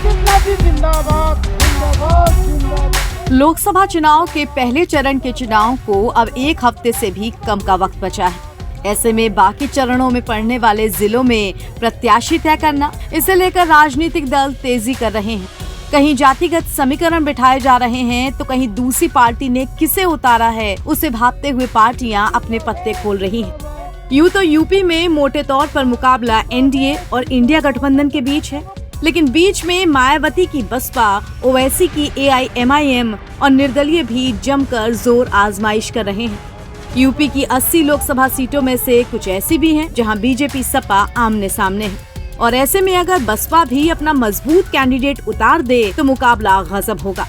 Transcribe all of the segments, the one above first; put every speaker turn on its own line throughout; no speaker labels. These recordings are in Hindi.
आदित्यनाथ जिंदाबाद जिंदाबाद जिंदाबाद।
लोकसभा चुनाव के पहले चरण के चुनाव को अब एक हफ्ते से भी कम का वक्त बचा है। ऐसे में बाकी चरणों में पड़ने वाले जिलों में प्रत्याशी तय करना, इसे लेकर राजनीतिक दल तेजी कर रहे हैं। कहीं जातिगत समीकरण बिठाए जा रहे हैं तो कहीं दूसरी पार्टी ने किसे उतारा है उसे भांपते हुए पार्टियां अपने पत्ते खोल रही हैं। यूं तो यूपी में मोटे तौर पर मुकाबला एनडीए और इंडिया गठबंधन के बीच है, लेकिन बीच में मायावती की बसपा, ओवैसी की एआईएमआईएम और निर्दलीय भी जमकर जोर आजमाइश कर रहे हैं। यूपी की 80 लोकसभा सीटों में से कुछ ऐसी भी हैं जहां बीजेपी सपा आमने सामने है, और ऐसे में अगर बसपा भी अपना मजबूत कैंडिडेट उतार दे तो मुकाबला गजब होगा।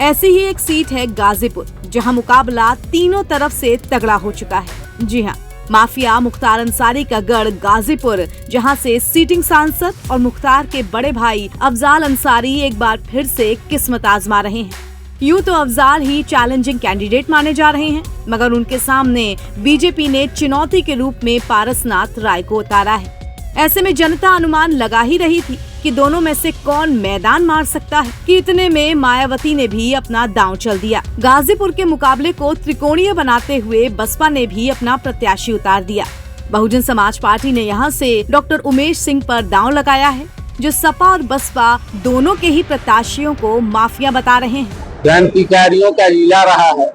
ऐसी ही एक सीट है गाजीपुर, जहां मुकाबला तीनों तरफ से तगड़ा हो चुका है। जी हाँ, माफिया मुख्तार अंसारी का गढ़ गाजीपुर, जहां से सीटिंग सांसद और मुख्तार के बड़े भाई अफजाल अंसारी एक बार फिर से किस्मत आजमा रहे हैं। यूं तो अफजाल ही चैलेंजिंग कैंडिडेट माने जा रहे हैं, मगर उनके सामने बीजेपी ने चुनौती के रूप में पारसनाथ राय को उतारा है। ऐसे में जनता अनुमान लगा ही रही थी कि दोनों में से कौन मैदान मार सकता है, कि इतने में मायावती ने भी अपना दांव चल दिया। गाजीपुर के मुकाबले को त्रिकोणीय बनाते हुए बसपा ने भी अपना प्रत्याशी उतार दिया। बहुजन समाज पार्टी ने यहाँ से डॉक्टर उमेश सिंह पर दांव लगाया है, जो सपा और बसपा दोनों के ही प्रत्याशियों को माफिया बता रहे हैं।
क्रांतिकारियों का लीला रहा है,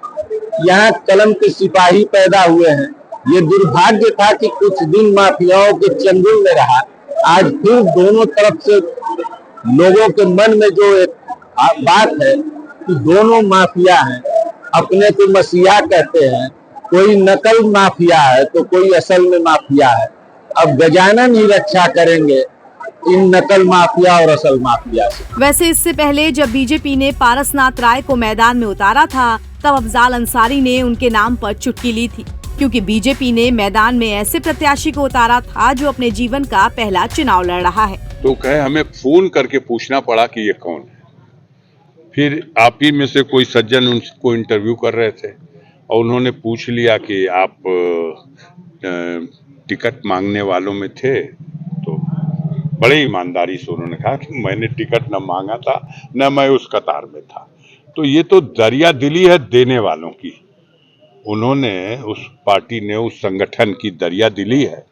यहाँ कलम के सिपाही पैदा हुए हैं। ये दुर्भाग्य था कि कुछ दिन माफियाओं के चंगुल में रहा। आज फिर दोनों तरफ से लोगों के मन में जो एक बात है कि दोनों माफिया हैं, अपने को मसीहा कहते हैं, कोई नकल माफिया है तो कोई असल में माफिया है। अब गजानन ही रक्षा करेंगे इन नकल माफिया और असल माफिया से।
वैसे इससे पहले जब बीजेपी ने पारसनाथ राय को मैदान में उतारा था, तब अफजाल अंसारी ने उनके नाम पर चुटकी ली थी, क्योंकि बीजेपी ने मैदान में ऐसे प्रत्याशी को उतारा था जो अपने जीवन का पहला चुनाव लड़ रहा है।
तो कहे हमें फोन करके पूछना पड़ा कि ये कौन है। फिर आप ही में से कोई सज्जन उनको इंटरव्यू कर रहे थे और उन्होंने पूछ लिया कि आप टिकट मांगने वालों में थे, तो बड़े ईमानदारी से उन्होंने कहा कि मैंने टिकट न मांगा था, न मैं उस कतार में था। तो ये तो दरिया दिली है देने वालों की। उन्होंने उस पार्टी ने उस संगठन की दरिया दिली है,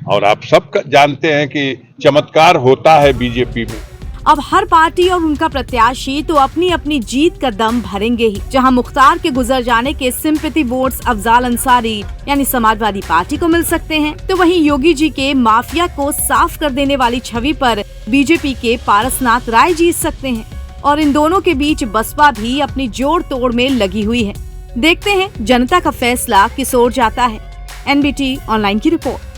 और आप सब जानते हैं कि चमत्कार होता है बीजेपी में।
अब हर पार्टी और उनका प्रत्याशी तो अपनी अपनी जीत का दम भरेंगे ही। जहां मुख्तार के गुजर जाने के सिंपैथी वोट्स अफजाल अंसारी यानी समाजवादी पार्टी को मिल सकते हैं, तो वहीं योगी जी के माफिया को साफ कर देने वाली छवि पर बीजेपी के पारसनाथ राय जीत सकते हैं। और इन दोनों के बीच बसपा भी अपनी जोड़ तोड़ में लगी हुई है। देखते हैं जनता का फैसला किस ओर जाता है। NBT ऑनलाइन की रिपोर्ट।